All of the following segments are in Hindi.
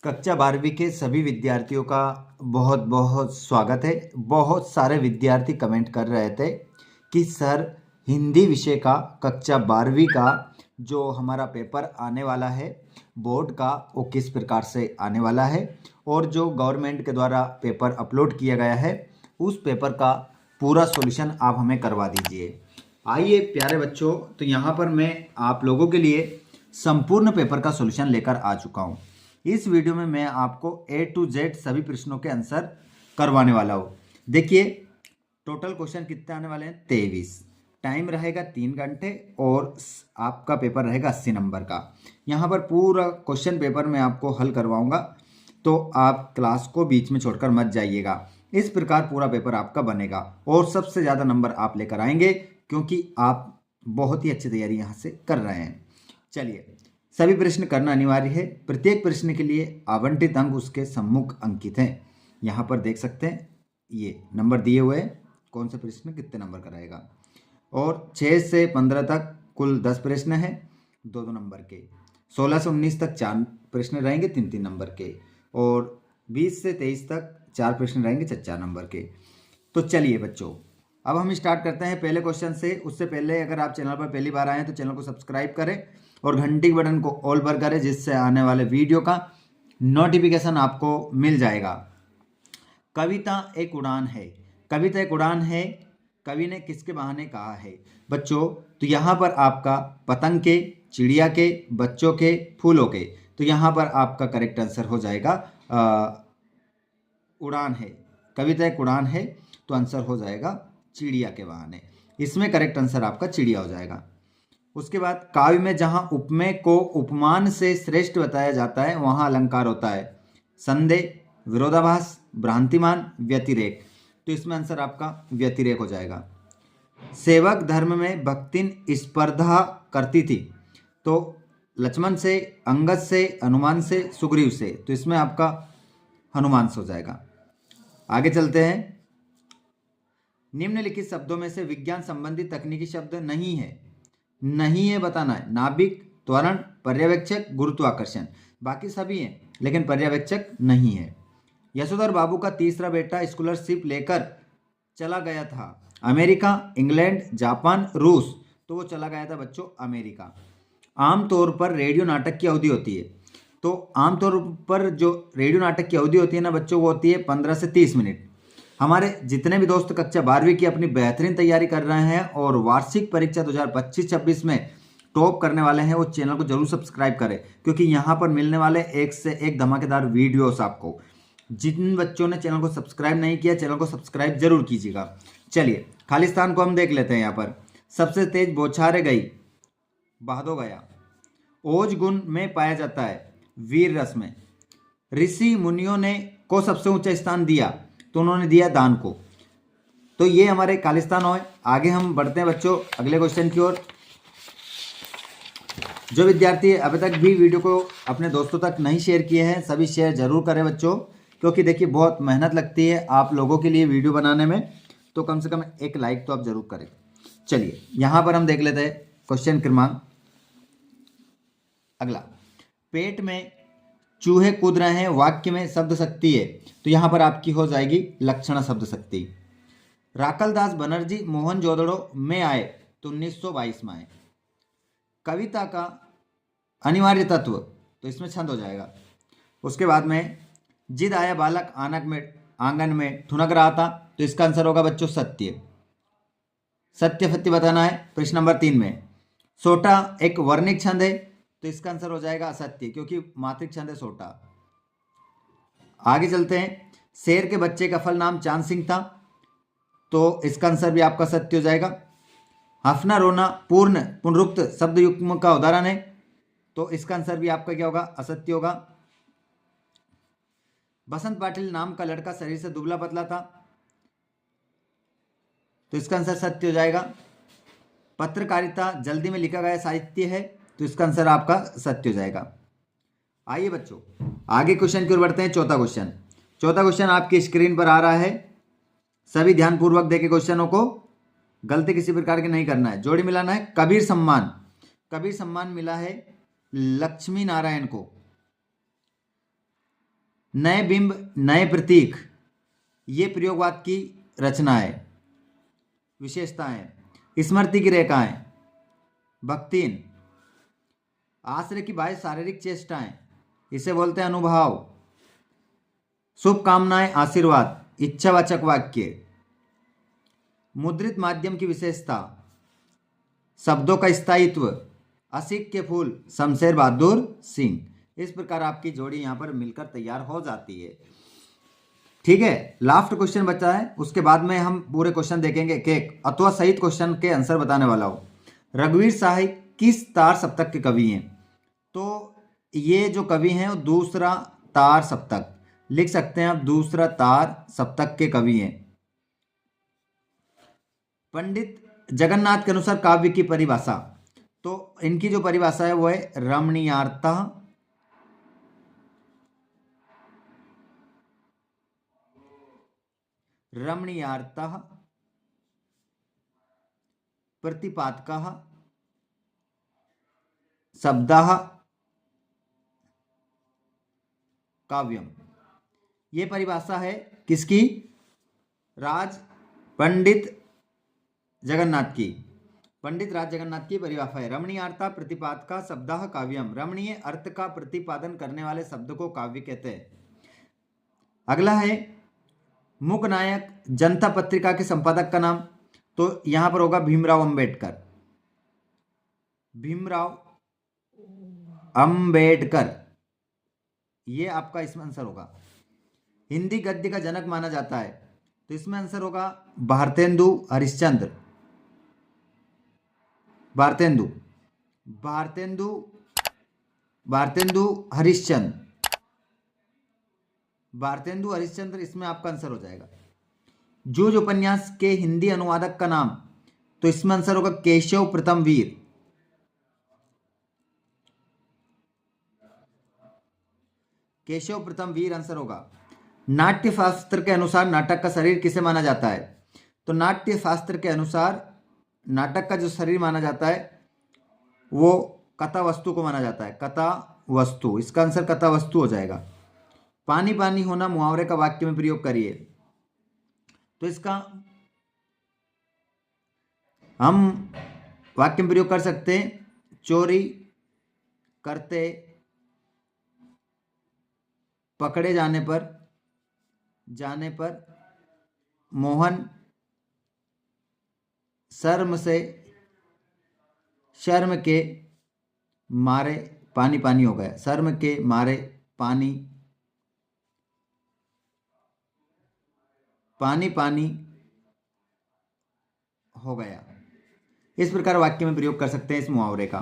कक्षा 12वीं के सभी विद्यार्थियों का बहुत बहुत स्वागत है। बहुत सारे विद्यार्थी कमेंट कर रहे थे कि सर हिंदी विषय का कक्षा 12वीं का जो हमारा पेपर आने वाला है बोर्ड का, वो किस प्रकार से आने वाला है और जो गवर्नमेंट के द्वारा पेपर अपलोड किया गया है उस पेपर का पूरा सॉल्यूशन आप हमें करवा दीजिए। आइए प्यारे बच्चों, तो यहाँ पर मैं आप लोगों के लिए संपूर्ण पेपर का सॉल्यूशन लेकर आ चुका हूँ। इस वीडियो में मैं आपको A to Z सभी प्रश्नों के आंसर करवाने वाला हूँ। देखिए टोटल क्वेश्चन कितने आने वाले हैं, 23। टाइम रहेगा 3 घंटे और आपका पेपर रहेगा 80 नंबर का। यहाँ पर पूरा क्वेश्चन पेपर मैं आपको हल करवाऊंगा, तो आप क्लास को बीच में छोड़कर मत जाइएगा। इस प्रकार पूरा पेपर आपका बनेगा और सबसे ज़्यादा नंबर आप लेकर आएंगे, क्योंकि आप बहुत ही अच्छी तैयारी यहाँ से कर रहे हैं। चलिए, सभी प्रश्न करना अनिवार्य है। प्रत्येक प्रश्न के लिए आवंटित अंक उसके सम्मुख अंकित हैं। यहाँ पर देख सकते हैं ये नंबर दिए हुए हैं, कौन सा प्रश्न कितने नंबर का रहेगा। और 6 से 15 तक कुल 10 प्रश्न हैं 2-2 नंबर के। 16 से 19 तक 4 प्रश्न रहेंगे 3-3 नंबर के। और 20 से 23 तक 4 प्रश्न रहेंगे 4-4 नंबर के। तो चलिए बच्चों, अब हम स्टार्ट करते हैं पहले क्वेश्चन से। उससे पहले अगर आप चैनल पर पहली बार आए हैं तो चैनल को सब्सक्राइब करें और घंटी के बटन को ऑल पर करें, जिससे आने वाले वीडियो का नोटिफिकेशन आपको मिल जाएगा। कविता एक उड़ान है। कविता एक उड़ान है, कवि ने किसके बहाने कहा है बच्चों? तो यहाँ पर आपका पतंग के, चिड़िया के, बच्चों के, फूलों के। तो यहाँ पर आपका करेक्ट आंसर हो जाएगा उड़ान है। कविता एक उड़ान है तो आंसर हो जाएगा चिड़िया के बहाने। इसमें करेक्ट आंसर आपका चिड़िया हो जाएगा। उसके बाद काव्य में जहां उपमेय को उपमान से श्रेष्ठ बताया जाता है वहां अलंकार होता है संदेह, विरोधाभास, भ्रांतिमान, व्यतिरेक। तो इसमें आंसर आपका व्यतिरेक हो जाएगा। सेवक धर्म में भक्तिन स्पर्धा करती थी, तो लक्ष्मण से, अंगद से, हनुमान से, सुग्रीव से। तो इसमें आपका हनुमान से हो जाएगा। आगे चलते हैं। निम्नलिखित शब्दों में से विज्ञान संबंधी तकनीकी शब्द नहीं है। नहीं है बताना है। नाभिक, त्वरण, पर्यवेक्षक, गुरुत्वाकर्षण। बाकी सभी हैं लेकिन पर्यवेक्षक नहीं है। यशोधर बाबू का तीसरा बेटा स्कॉलरशिप लेकर चला गया था अमेरिका, इंग्लैंड, जापान, रूस। तो वो चला गया था बच्चों अमेरिका। आमतौर पर रेडियो नाटक की अवधि होती है। तो आमतौर पर जो रेडियो नाटक की अवधि होती है ना बच्चों, वो होती है 15 से 30 मिनट। हमारे जितने भी दोस्त कक्षा 12वीं की अपनी बेहतरीन तैयारी कर रहे हैं और वार्षिक परीक्षा 2025-26 में टॉप करने वाले हैं, वो चैनल को जरूर सब्सक्राइब करें, क्योंकि यहाँ पर मिलने वाले एक से एक धमाकेदार वीडियोस आपको। जिन बच्चों ने चैनल को सब्सक्राइब नहीं किया, चैनल को सब्सक्राइब जरूर कीजिएगा। चलिए खालिस्तान को हम देख लेते हैं। यहाँ पर सबसे तेज बौछारे गई, बहादो गया। ओज गुण में पाया जाता है, वीर रस में। ऋषि मुनियों ने को सबसे ऊंचा स्थान दिया, तो उन्होंने दिया दान को। तो ये हमारे खालिस्तान हो। आगे हम बढ़ते हैं बच्चों अगले क्वेश्चन की ओर। जो विद्यार्थी अभी तक भी वीडियो को अपने दोस्तों तक नहीं शेयर किए हैं, सभी शेयर जरूर करें बच्चों, क्योंकि देखिए बहुत मेहनत लगती है आप लोगों के लिए वीडियो बनाने में, तो कम से कम एक लाइक तो आप जरूर करें। चलिए यहाँ पर हम देख लेते हैं क्वेश्चन क्रमांक अगला। पेट में चूहे कूद रहे हैं, वाक्य में शब्द शक्ति है। तो यहां पर आपकी हो जाएगी लक्षणा शब्द शक्ति। राकलदास बनर्जी मोहनजोदड़ो में आए, तो 1922 में आए। कविता का अनिवार्य तत्व, तो इसमें छंद हो जाएगा। उसके बाद में जिद आया बालक आंगन में ठुनक रहा था, तो इसका आंसर होगा बच्चों सत्य। सत्य फत्य बताना है प्रश्न नंबर 3 में। सोटा एक वर्णिक छंद है, तो इसका आंसर हो जाएगा असत्य, क्योंकि मात्रिक छंद है सोटा। आगे चलते हैं। शेर के बच्चे का फल नाम चांद सिंह था, तो इसका आंसर भी आपका सत्य हो जाएगा। हंसना रोना पूर्ण पुनरुक्त शब्द युग्म का उदाहरण है, तो इसका आंसर भी आपका क्या होगा, असत्य होगा। बसंत पाटिल नाम का लड़का शरीर से दुबला पतला था, तो इसका आंसर सत्य हो जाएगा। पत्रकारिता जल्दी में लिखा गया साहित्य है, तो इसका आंसर आपका सत्य हो जाएगा। आइए बच्चों आगे क्वेश्चन की ओर बढ़ते हैं। चौथा क्वेश्चन आपकी स्क्रीन पर आ रहा है। सभी ध्यानपूर्वक देखें क्वेश्चनों को, गलती किसी प्रकार की नहीं करना है। जोड़ी मिलाना है। कबीर सम्मान मिला है लक्ष्मी नारायण को। नए बिंब नए प्रतीक, ये प्रयोगवाद की रचना है। विशेषताएं, स्मृति की रेखाएं, भक्तिन, आश्रय की बाह्य शारीरिक चेष्टाएं, इसे बोलते हैं अनुभाव, शुभकामनाएं आशीर्वाद, इच्छावाचक वाक्य, मुद्रित माध्यम की विशेषता, शब्दों का स्थायित्व, असिक के फूल, शमशेर बहादुर सिंह। इस प्रकार आपकी जोड़ी यहां पर मिलकर तैयार हो जाती है। ठीक है, लास्ट क्वेश्चन बचा है, उसके बाद में हम पूरे क्वेश्चन देखेंगे एक एक अथवा सहित क्वेश्चन के आंसर बताने वाला हूं। रघुवीर साहब किस तार सप्तक के कवि हैं? तो ये जो कवि हैं वो दूसरा तार सप्तक लिख सकते हैं आप, दूसरा तार सप्तक के कवि हैं। पंडित जगन्नाथ के अनुसार काव्य की परिभाषा, तो इनकी जो परिभाषा है वो है रमणीयार्थ, रमणीयार्थ प्रतिपादकः शब्दः काव्यम। ये परिभाषा है किसकी? राज पंडित जगन्नाथ की। पंडित राज जगन्नाथ की परिभाषा है रमणीयार्थ प्रतिपादका शब्दः काव्यम। रमणीय अर्थ का प्रतिपादन करने वाले शब्द को काव्य कहते हैं। अगला है मूक नायक जनता पत्रिका के संपादक का नाम, तो यहां पर होगा भीमराव अंबेडकर। भीमराव अंबेडकर, ये आपका इसमें आंसर होगा। हिंदी गद्य का जनक माना जाता है, तो इसमें आंसर होगा भारतेंदु हरिश्चंद्र। भारतेंदु भारतेंदु भारतेंदु हरिश्चंद्र, भारतेंदु हरिश्चंद्र इसमें आपका आंसर हो जाएगा। जूझ उपन्यास के हिंदी अनुवादक का नाम, तो इसमें आंसर होगा केशव प्रथम वीर। केशव प्रथम वीर आंसर होगा। नाट्य शास्त्र के अनुसार नाटक का शरीर किसे माना जाता है? तो नाट्य शास्त्र के अनुसार नाटक का जो शरीर माना जाता है वो कथा वस्तु को माना जाता है। कथा वस्तु, इसका आंसर कथा वस्तु हो जाएगा। पानी पानी होना मुहावरे का वाक्य में प्रयोग करिए, तो इसका हम वाक्य में प्रयोग कर सकते हैं चोरी करते पकड़े जाने पर मोहन शर्म के मारे पानी पानी हो गया। शर्म के मारे पानी पानी हो गया। इस प्रकार वाक्य में प्रयोग कर सकते हैं इस मुहावरे का।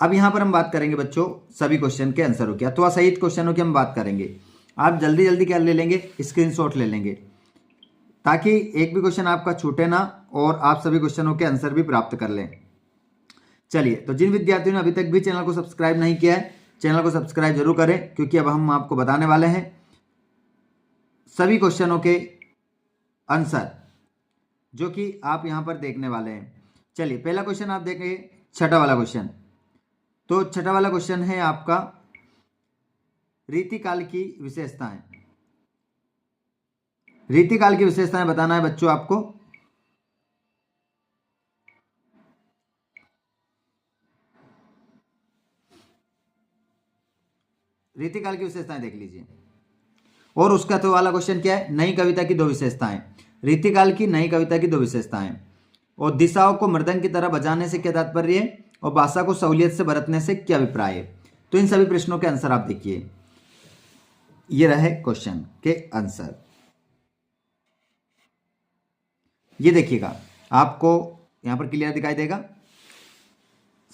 अब यहां पर हम बात करेंगे बच्चों सभी क्वेश्चन के आंसरों की अथवा सहित क्वेश्चनों की हम बात करेंगे। आप जल्दी जल्दी क्या ले लेंगे, स्क्रीनशॉट ले लेंगे, ताकि एक भी क्वेश्चन आपका छूटे ना और आप सभी क्वेश्चनों के आंसर भी प्राप्त कर लें। चलिए, तो जिन विद्यार्थियों ने अभी तक भी चैनल को सब्सक्राइब नहीं किया है, चैनल को सब्सक्राइब जरूर करें, क्योंकि अब हम आपको बताने वाले हैं सभी क्वेश्चनों के आंसर जो कि आप यहां पर देखने वाले हैं। चलिए, पहला क्वेश्चन आप देखेंगे, छठा वाला क्वेश्चन। तो छठा वाला क्वेश्चन है आपका रीतिकाल की विशेषताएं। रीतिकाल की विशेषताएं बताना है बच्चों आपको। रीतिकाल की विशेषताएं देख लीजिए। और उसका तो वाला क्वेश्चन क्या है? नई कविता की दो विशेषताएं। रीतिकाल की नई कविता की दो विशेषताएं। और दिशाओं को मृदंग की तरह बजाने से क्या तात्पर्य है? और भाषा को सहूलियत से बरतने से क्या अभिप्राय है? तो इन सभी प्रश्नों के आंसर आप देखिए, ये रहे क्वेश्चन के आंसर। ये देखिएगा, आपको यहां पर क्लियर दिखाई देगा,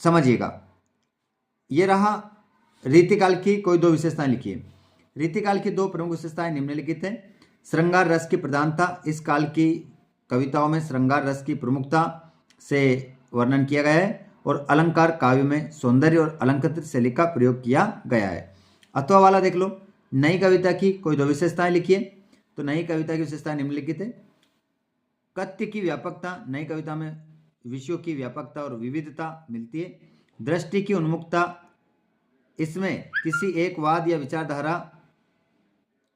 समझिएगा। ये रहा रीतिकाल की कोई दो विशेषताएं लिखिए। रीतिकाल की दो प्रमुख विशेषताएं निम्नलिखित हैं। श्रृंगार रस की प्रधानता, इस काल की कविताओं में श्रृंगार रस की प्रमुखता से वर्णन किया गया है। और अलंकार काव्य में सौंदर्य और अलंकृत शैली का प्रयोग किया गया है। अथवा वाला देख लो, नई कविता की कोई दो विशेषताएं लिखिए। तो नई कविता की विशेषताएं निम्नलिखित है। कथ्य की व्यापकता, नई कविता में विषयों की व्यापकता और विविधता मिलती है। दृष्टि की उन्मुखता, इसमें किसी एक वाद या विचारधारा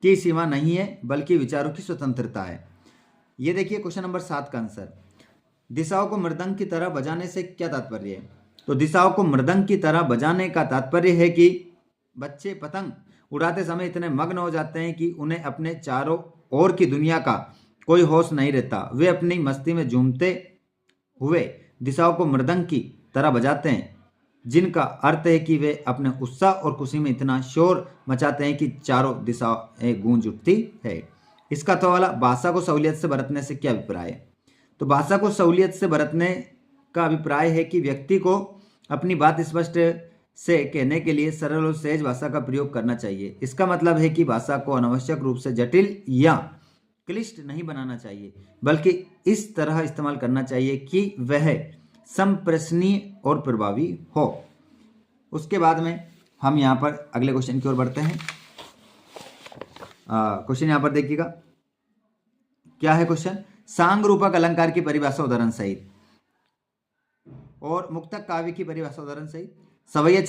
की सीमा नहीं है बल्कि विचारों की स्वतंत्रता है। ये देखिए क्वेश्चन नंबर 7 का आंसर। दिशाओं को मृदंग की तरह बजाने से क्या तात्पर्य है? तो दिशाओं को मृदंग की तरह बजाने का तात्पर्य है कि बच्चे पतंग उड़ाते समय इतने मग्न हो जाते हैं कि उन्हें अपने चारों ओर की दुनिया का कोई होश नहीं रहता। वे अपनी मस्ती में झूमते हुए दिशाओं को मृदंग की तरह बजाते हैं, जिनका अर्थ है कि वे अपने उत्साह और खुशी में इतना शोर मचाते हैं कि चारों दिशाएं गूंज उठती है। इसका तो वाला भाषा को सहूलियत से बरतने से क्या अभिप्राय है? तो भाषा को सहूलियत से बरतने का अभिप्राय है कि व्यक्ति को अपनी बात स्पष्ट से कहने के लिए सरल और सहज भाषा का प्रयोग करना चाहिए। इसका मतलब है कि भाषा को अनावश्यक रूप से जटिल या क्लिष्ट नहीं बनाना चाहिए, बल्कि इस तरह इस्तेमाल करना चाहिए कि वह संप्रेषणीय और प्रभावी हो। उसके बाद में हम यहाँ पर अगले क्वेश्चन की ओर बढ़ते हैं। क्वेश्चन यहाँ पर देखिएगा, क्या है क्वेश्चन? सांग रूपक अलंकार की परिभाषा उदाहरण सहित और मुक्तक काव्य की परिभाषा उदाहरण सहित। सवैया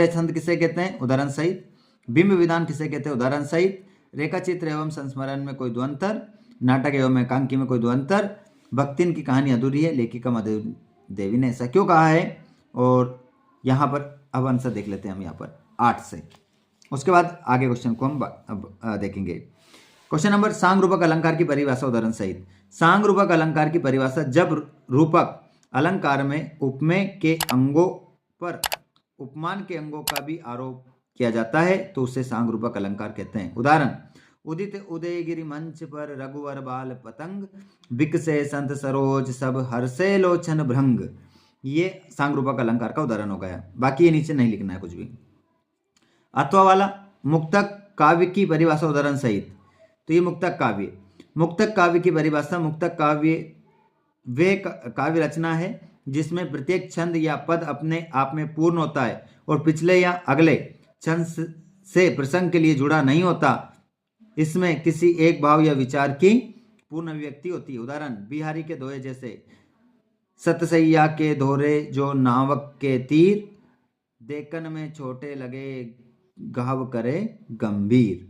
छंद किसे कहते हैं? उदाहरण सहित। बिंब विधान किसे कहते हैं? उदाहरण सहित। रेखा चित्र एवं संस्मरण में कोई द्वंतर, नाटक एवं एकांकी में कोई द्वंतर, भक्तिन की कहानी अधूरी है, लेखिका माधवी देवी ने ऐसा क्यों कहा है? और यहाँ पर अब आंसर देख लेते हैं हम यहाँ पर 8 से। उसके बाद आगे क्वेश्चन को हम देखेंगे। क्वेश्चन नंबर, सांग रूपक अलंकार की परिभाषा उदाहरण सहित। सांग रूपक अलंकार की परिभाषा, जब रूपक अलंकार में उपमेय के अंगों पर उपमान के अंगों का भी आरोप किया जाता है तो उसे सांग रूपक अलंकार कहते हैं। उदाहरण, उदित उदयगिरि मंच पर रघुवर बाल पतंग, बिकसे संत सरोज सब हर्षे लोचन भृंग। ये सांग रूपक अलंकार का उदाहरण हो गया। बाकी ये नीचे नहीं लिखना है कुछ भी। अथवा वाला, मुक्तक काव्य की परिभाषा उदाहरण सहित। तो ये मुक्तक काव्य की परिभाषा, मुक्तक काव्य वे काव्य रचना है जिसमें प्रत्येक छंद या पद अपने आप में पूर्ण होता है और पिछले या अगले छंद से प्रसंग के लिए जुड़ा नहीं होता। इसमें किसी एक भाव या विचार की पूर्ण अभिव्यक्ति होती है। उदाहरण, बिहारी के दोहे जैसे, सतसैया के धोरे जो नावक के तीर, देखन में छोटे लगे घाव करे गंभीर।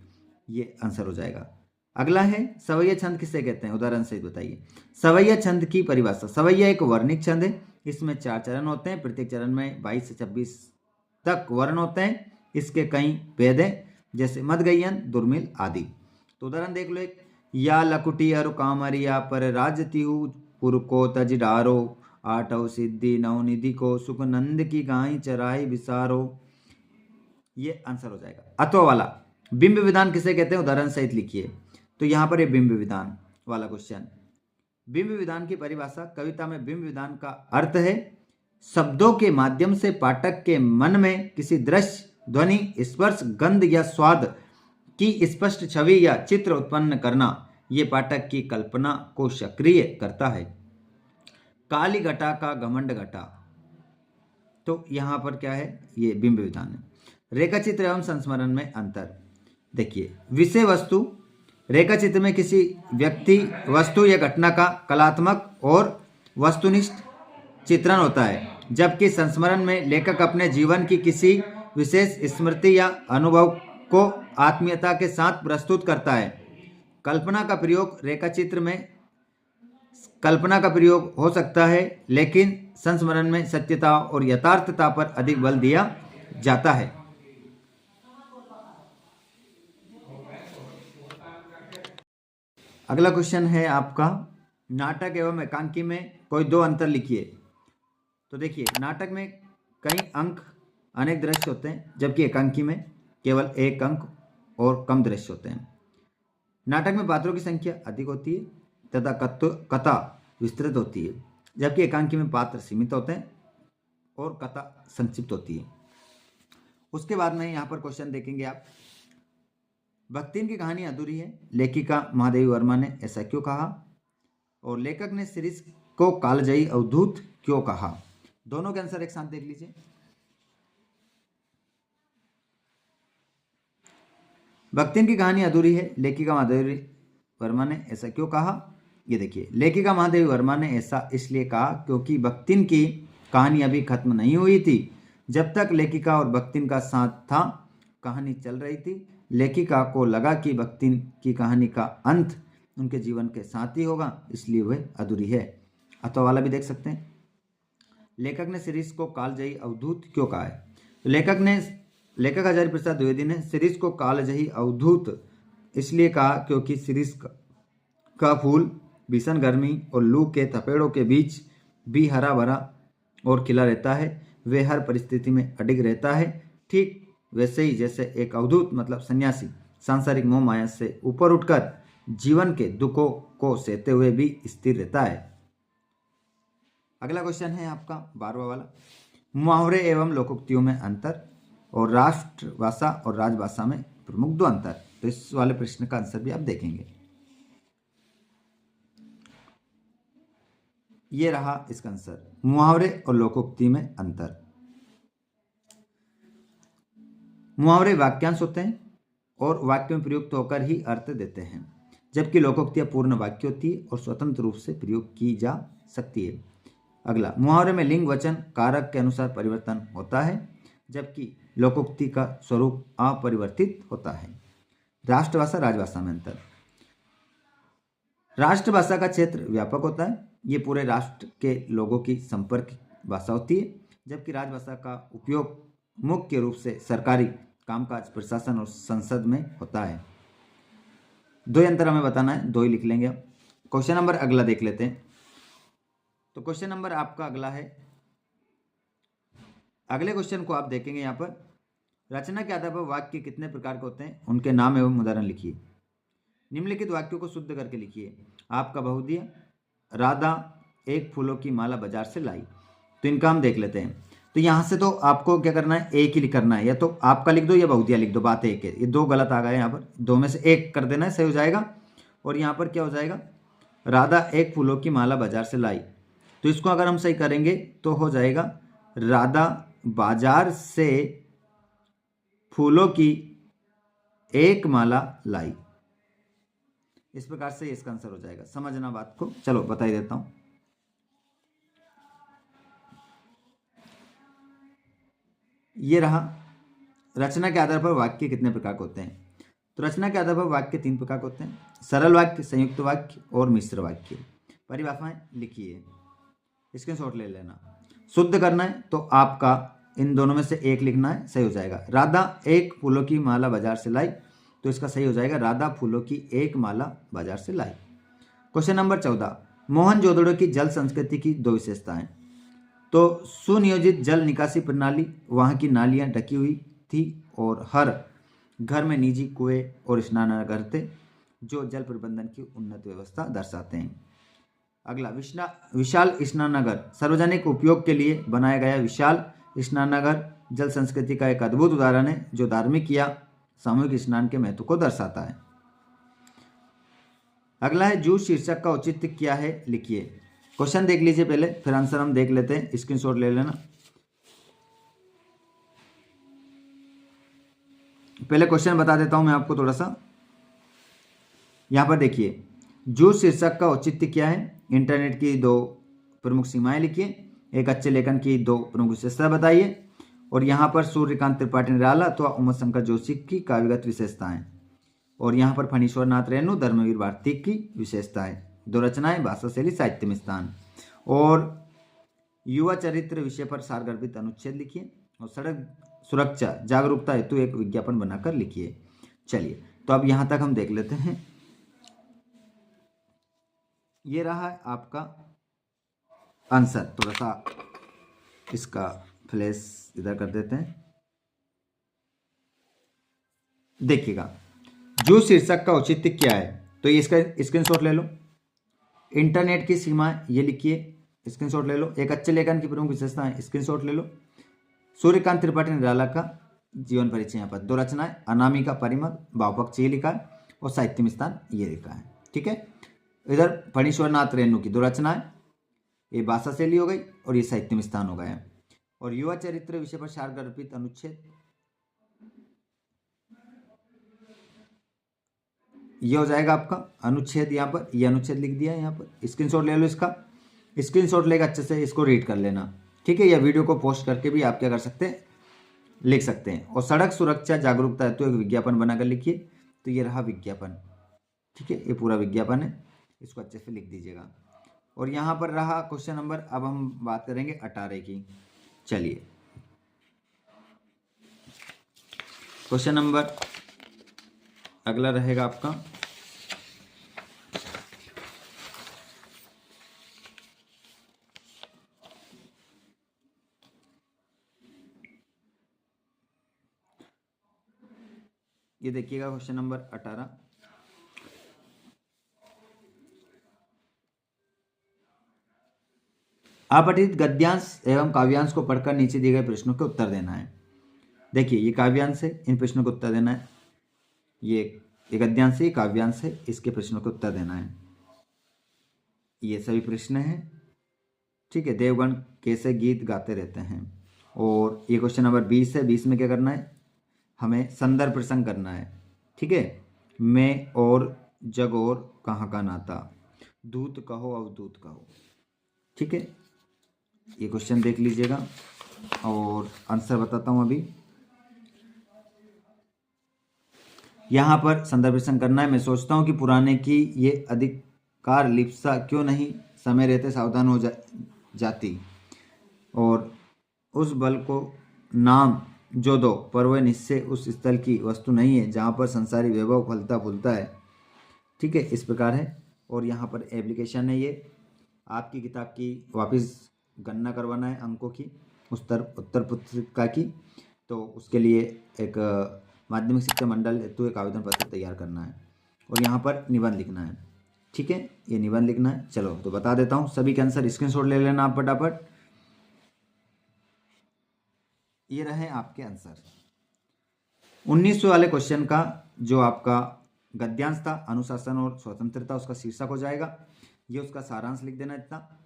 ये आंसर हो जाएगा। अगला है, सवैया छंद किसे कहते हैं? उदाहरण से बताइए। सवैया छंद की परिभाषा, सवैया एक वर्णिक छंद है। इसमें 4 चरण होते हैं, प्रत्येक चरण में 22 से 26 तक वर्ण होते हैं। इसके कई भेद हैं, जैसे मदगयन, दुर्मिल आदि। तो उदाहरण देख लो एक, या लकुटी अरु कामरिया पर राजतिहु पुर को तज डारो, आठव सिद्धि नवनिधि को सुख नंद की गाय चराई विसारो। ये आंसर हो जाएगा। अथवा वाला, बिंब विधान किसे कहते हैं? उदाहरण सहित लिखिए। तो यहाँ पर ये बिंब विधान वाला क्वेश्चन। बिंब विधान की परिभाषा, कविता में बिंब विधान का अर्थ है शब्दों के माध्यम से पाठक के मन में किसी दृश्य, ध्वनि, स्पर्श, गंध या स्वाद की स्पष्ट छवि या चित्र उत्पन्न करना। ये पाठक की कल्पना को सक्रिय करता है। काली घटा का घमंड घटा, तो यहाँ पर क्या है? ये बिंब विधान है। रेखा चित्र एवं संस्मरण में अंतर देखिए। विषय वस्तु, रेखा चित्र में किसी व्यक्ति, वस्तु या घटना का कलात्मक और वस्तुनिष्ठ चित्रण होता है, जबकि संस्मरण में लेखक अपने जीवन की किसी विशेष स्मृति या अनुभव को आत्मीयता के साथ प्रस्तुत करता है। कल्पना का प्रयोग, रेखा चित्र में कल्पना का प्रयोग हो सकता है, लेकिन संस्मरण में सत्यता और यथार्थता पर अधिक बल दिया जाता है। अगला क्वेश्चन है आपका, नाटक एवं एकांकी में कोई 2 अंतर लिखिए। तो देखिए, नाटक में कई अंक, अनेक दृश्य होते हैं, जबकि एकांकी में केवल 1 अंक और कम दृश्य होते हैं। नाटक में पात्रों की संख्या अधिक होती है तथा कथा विस्तृत होती है, जबकि एकांकी में पात्र सीमित होते हैं और कथा संक्षिप्त होती है। उसके बाद में यहाँ पर क्वेश्चन देखेंगे आप, भक्तिन की कहानी अधूरी है, लेखिका महादेवी वर्मा ने ऐसा क्यों कहा? और लेखक ने शिरीष को कालजयी अवधूत क्यों कहा? दोनों के आंसर एक साथ देख लीजिए। भक्तिन की कहानी अधूरी है, लेखिका महादेवी वर्मा ने ऐसा क्यों कहा? ये देखिए, लेखिका महादेवी वर्मा ने ऐसा इसलिए कहा क्योंकि भक्तिन की कहानी अभी खत्म नहीं हुई थी। जब तक लेखिका और भक्तिन का साथ था, कहानी चल रही थी। लेखिका को लगा कि भक्ति की कहानी का अंत उनके जीवन के साथ ही होगा, इसलिए वह अधूरी है। अथवा वाला भी देख सकते हैं। लेखक ने सीरीज को कालजयी अवधूत क्यों कहा है? तो लेखक हजारी प्रसाद द्विवेदी ने सीरीज को कालजयी अवधूत इसलिए कहा क्योंकि सीरीज का फूल भीषण गर्मी और लू के थपेड़ों के बीच भी हरा भरा और खिला रहता है। वे हर परिस्थिति में अडिग रहता है, ठीक वैसे ही जैसे एक अवधूत मतलब सन्यासी सांसारिक मोह माया से ऊपर उठकर जीवन के दुखों को सहते हुए भी स्थिर रहता है। अगला क्वेश्चन है आपका 12वां वाला, मुहावरे एवं लोकोक्तियों में अंतर और राष्ट्रभाषा और राजभाषा में प्रमुख दो अंतर। तो इस वाले प्रश्न का आंसर भी आप देखेंगे। ये रहा इसका आंसर, मुहावरे और लोकोक्ति में अंतर। मुहावरे वाक्यांश होते हैं और वाक्य में प्रयुक्त होकर ही अर्थ देते हैं, जबकि लोकोक्तियां पूर्ण वाक्य होती है और स्वतंत्र रूप से प्रयोग की जा सकती है। अगला, मुहावरे में लिंग वचन कारक के अनुसार परिवर्तन होता है, जबकि लोकोक्ति का स्वरूप अपरिवर्तित होता है। राष्ट्रभाषा राजभाषा में अंतर। राष्ट्रभाषा का क्षेत्र व्यापक होता है, ये पूरे राष्ट्र के लोगों की संपर्क भाषा होती है, जबकि राजभाषा का उपयोग मुख्य रूप से सरकारी कामकाज, प्रशासन और संसद में होता है। दो अंतर हमें बताना है, दो ही लिख लेंगे। क्वेश्चन नंबर अगला देख लेते हैं। तो क्वेश्चन नंबर आपका अगला है, अगले क्वेश्चन को आप देखेंगे यहाँ पर, रचना के आधार पर वाक्य कितने प्रकार के होते हैं, उनके नाम एवं उदाहरण लिखिए। निम्नलिखित वाक्यों को शुद्ध करके लिखिए। आपका बहुदिया, राधा एक फूलों की माला बाजार से लाई। तो इनका हम देख लेते हैं। तो यहाँ से तो आपको क्या करना है, एक ही करना है, या तो आपका लिख दो या बहुदिया लिख दो, बात एक है। ये दो गलत आ गए यहाँ पर, दो में से एक कर देना है, सही हो जाएगा। और यहाँ पर क्या हो जाएगा, राधा एक फूलों की माला बाजार से लाई। तो इसको अगर हम सही करेंगे तो हो जाएगा, राधा बाजार से फूलों की एक माला लाई। इस प्रकार से इसका आंसर हो जाएगा। समझना बात को, चलो बता ही देता हूं। ये रहा, रचना के आधार पर वाक्य कितने प्रकार के होते हैं। तो रचना के आधार पर वाक्य 3 प्रकार के होते हैं, सरल वाक्य, संयुक्त वाक्य और मिश्र वाक्य। परिभाषाएं लिखिए, स्क्रीनशॉट ले लेना। शुद्ध करना है तो आपका इन दोनों में से एक लिखना है, सही हो जाएगा। राधा एक फूलों की माला बाजार से लाई, तो इसका सही हो जाएगा, राधा फूलों की एक माला बाजार से लाई। क्वेश्चन नंबर 14, मोहनजोदड़ो की जल संस्कृति की 2 विशेषताएं। तो सुनियोजित जल निकासी प्रणाली, वहां की नालियां ढकी हुई थी और हर घर में निजी कुएं और स्नानागार थे, जो जल प्रबंधन की उन्नत व्यवस्था दर्शाते हैं। अगला, विशाल स्नानागार, सार्वजनिक उपयोग के लिए बनाया गया विशाल स्नानागार जल संस्कृति का एक अद्भुत उदाहरण है, जो धार्मिक या सामूहिक स्नान के महत्व को दर्शाता है। अगला है, जू शीर्षक का औचित्य क्या है, लिखिए। क्वेश्चन देख लीजिए पहले, फिर आंसर हम देख लेते हैं, स्क्रीनशॉट ले लेना। पहले क्वेश्चन बता देता हूं मैं आपको थोड़ा सा। यहां पर देखिए, जू शीर्षक का औचित्य क्या है, इंटरनेट की 2 प्रमुख सीमाएं लिखिए, एक अच्छे लेखन की 2 प्रमुख विशेषता बताइए, और यहाँ पर सूर्यकांत त्रिपाठी निराला अथवा उमाशंकर जोशी की काव्यगत विशेषताएं, और यहाँ पर फणीश्वर नाथ रेणु, धर्मवीर भारती की विशेषताएं। 2 रचनाएं, भाषा शैली, साहित्य में स्थान, और युवा चरित्र विषय पर सारगर्भित अनुच्छेद लिखिए, और सड़क सुरक्षा जागरूकता हेतु एक विज्ञापन बनाकर लिखिए। चलिए, तो अब यहाँ तक हम देख लेते हैं। ये रहा आपका आंसर। थोड़ा सा इसका फ्लैश इधर कर देते हैं, देखिएगा। जो शीर्षक का औचित्य क्या है, तो ये इसका स्क्रीनशॉट ले लो। इंटरनेट की सीमा ये लिखिए, स्क्रीनशॉट ले लो। एक अच्छे लेखन की प्रमुख विशेषताएं, स्क्रीनशॉट ले लो। सूर्यकांत त्रिपाठी निराला का जीवन परिचय, यहाँ पर 2 रचनाएं, अनामिका परिमल, भावपक्ष ये लिखा है, और साहित्य में स्थान ये लिखा है, ठीक है। इधर फणीश्वर नाथ रेणु की 2 रचनाएं, ये भाषा शैली हो गई और ये साहित्य में स्थान हो गया, और युवा चरित्र विषय पर सारगर्भित अनुच्छेद ये हो जाएगा आपका अनुच्छेद। यहाँ पर ये अनुच्छेद लिख दिया है, यहाँ पर स्क्रीनशॉट ले लो। इसका स्क्रीनशॉट लेकर अच्छे से इसको रीड कर लेना, ठीक है। या वीडियो को पोस्ट करके भी आप क्या कर सकते हैं, लिख सकते हैं। और सड़क सुरक्षा जागरूकता हेतु एक विज्ञापन बनाकर लिखिए। तो ये रहा विज्ञापन, ठीक है, ये पूरा विज्ञापन है, इसको अच्छे से लिख दीजिएगा। और यहाँ पर रहा क्वेश्चन नंबर, अब हम बात करेंगे 18 की। चलिए क्वेश्चन नंबर अगला रहेगा आपका ये देखिएगा क्वेश्चन नंबर 18। अपठित गद्यांश एवं काव्यांश को पढ़कर नीचे दिए गए प्रश्नों के उत्तर देना है। देखिए ये काव्यांश है, इन प्रश्नों को उत्तर देना है। ये गद्यांश है, काव्यांश है, इसके प्रश्नों को उत्तर देना है। ये सभी प्रश्न हैं, ठीक है। देवगण कैसे गीत गाते रहते हैं। और ये क्वेश्चन नंबर 20 है। 20 में क्या करना है, हमें संदर्भ प्रसंग करना है, ठीक है। मैं और जग और कहाँ का नाता, दूत कहो अवधूत कहो, ठीक है। ये क्वेश्चन देख लीजिएगा और आंसर बताता हूँ अभी। यहाँ पर संदर्भ प्रसंग करना है। मैं सोचता हूँ कि पुराने की ये अधिकार लिप्सा क्यों नहीं समय रहते सावधान हो जाती, और उस बल को नाम जो दो, पर वह निश्चय उस स्थल की वस्तु नहीं है जहाँ पर संसारी वैभव फलता फूलता है, ठीक है। इस प्रकार है। और यहाँ पर एप्लीकेशन है, ये आपकी किताब की वापस गणना करवाना है अंकों की, उत्तर पुस्तिका की। तो उसके लिए एक माध्यमिक शिक्षा मंडल हेतु एक आवेदन पत्र तैयार करना है और यहाँ पर निबंध लिखना है, ठीक है। ये निबंध लिखना है। चलो तो बता देता हूँ, सभी के आंसर स्क्रीनशॉट ले लेना आप फटाफट। ये रहे आपके आंसर। 1900 वाले क्वेश्चन का जो आपका गद्यांश था, अनुशासन और स्वतंत्रता, उसका शीर्षक हो जाएगा। ये उसका सारांश लिख देना, इतना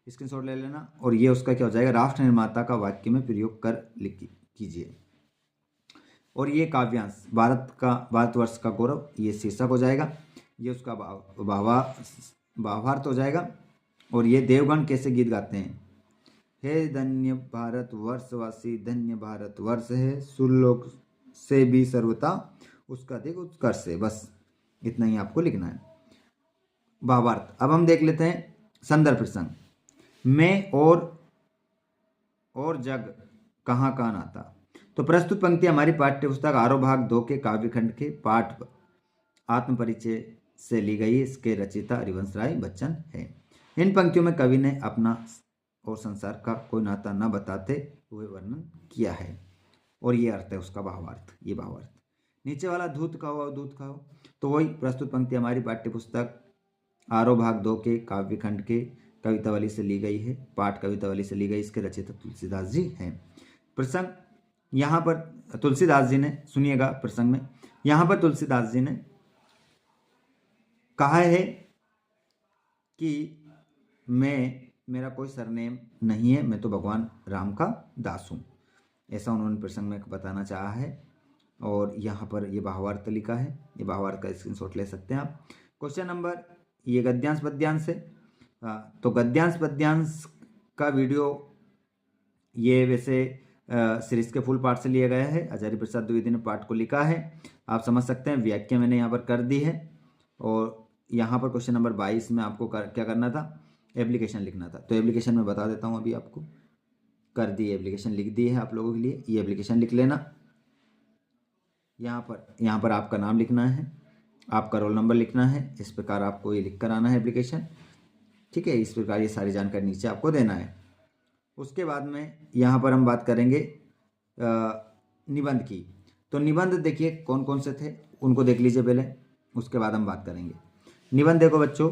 स्क्रीनशॉट ले लेना। और ये उसका क्या हो जाएगा, राष्ट्र निर्माता का वाक्य में प्रयोग कर लिख कीजिए। और ये काव्यांश भारतवर्ष का गौरव, ये शीर्षक हो जाएगा। ये उसका भावार्थ हो जाएगा। और ये देवगण कैसे गीत गाते हैं, हे धन्य भारतवर्षवासी, धन्य भारतवर्ष है, सुरलोक से भी सर्वता उसका अधिक उत्कर्ष है। बस इतना ही आपको लिखना है। भावार्थ अब हम देख लेते हैं। संदर्भ प्रसंग, मैं और जग कहाँ का नाता। तो प्रस्तुत पंक्ति हमारी पाठ्य पुस्तक आरोह भाग 2 के काव्यखंड के पाठ आत्मपरिचय से ली गई। इसके रचयिता हरिवंश राय बच्चन है। इन पंक्तियों में कवि ने अपना और संसार का कोई नाता न बताते हुए वर्णन किया है। और ये अर्थ है उसका भावार्थ, ये भावार्थ। नीचे वाला धूत कहो अवधूत कहो, तो वही प्रस्तुत पंक्ति हमारी पाठ्य पुस्तक आरोह भाग 2 के काव्यखंड के कवितावली से ली गई है, पाठ कवितावली से ली गई। इसके रचयिता तुलसीदास जी हैं। प्रसंग यहाँ पर तुलसीदास जी ने, सुनिएगा प्रसंग में, यहाँ पर तुलसीदास जी ने कहा है कि मेरा कोई सरनेम नहीं है, मैं तो भगवान राम का दास हूँ, ऐसा उन्होंने प्रसंग में बताना चाहा है। और यहाँ पर ये भावार्थ लिखा है, ये भावार्थ का स्क्रीनशॉट ले सकते हैं आप। क्वेश्चन नंबर, ये गद्यांश पद्यांश है। तो गद्यांश पद्यांश का वीडियो ये वैसे सीरीज के फुल पार्ट से लिया गया है। आचार्य प्रसाद द्विवेदी ने पाठ को लिखा है, आप समझ सकते हैं। व्याख्या मैंने यहाँ पर कर दी है। और यहाँ पर क्वेश्चन नंबर 22 में आपको क्या करना था, एप्लीकेशन लिखना था। तो एप्लीकेशन में बता देता हूँ, अभी आपको कर दी, एप्लीकेशन लिख दी है आप लोगों के लिए। ये एप्लीकेशन लिख लेना। यहाँ पर आपका नाम लिखना है, आपका रोल नंबर लिखना है। इस प्रकार आपको ये लिख कर आना है एप्लीकेशन, ठीक है। इस प्रकार ये सारी जानकारी नीचे आपको देना है। उसके बाद में यहाँ पर हम बात करेंगे निबंध की। तो निबंध देखिए कौन कौन से थे, उनको देख लीजिए पहले, उसके बाद हम बात करेंगे। निबंध देखो बच्चों,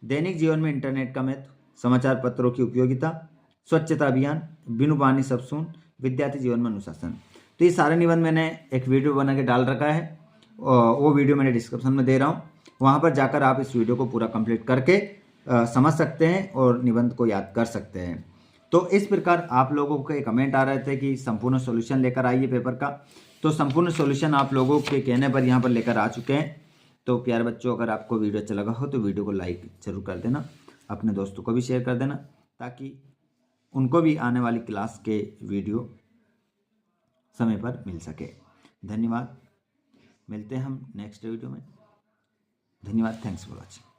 दैनिक जीवन में इंटरनेट का महत्व, समाचार पत्रों की उपयोगिता, स्वच्छता अभियान, बिनु पानी सब सून, विद्यार्थी जीवन में अनुशासन। तो ये सारे निबंध मैंने एक वीडियो बना के डाल रखा है, वो वीडियो मैंने डिस्क्रिप्शन में दे रहा हूँ। वहाँ पर जाकर आप इस वीडियो को पूरा कंप्लीट करके समझ सकते हैं और निबंध को याद कर सकते हैं। तो इस प्रकार आप लोगों के कमेंट आ रहे थे कि संपूर्ण सॉल्यूशन लेकर आइए पेपर का। तो संपूर्ण सॉल्यूशन आप लोगों के कहने पर यहाँ पर लेकर आ चुके हैं। तो प्यारे बच्चों, अगर आपको वीडियो अच्छा लगा हो तो वीडियो को लाइक जरूर कर देना, अपने दोस्तों को भी शेयर कर देना, ताकि उनको भी आने वाली क्लास के वीडियो समय पर मिल सके। धन्यवाद, मिलते हैं हम नेक्स्ट वीडियो में। धन्यवाद, थैंक्स फॉर वॉचिंग।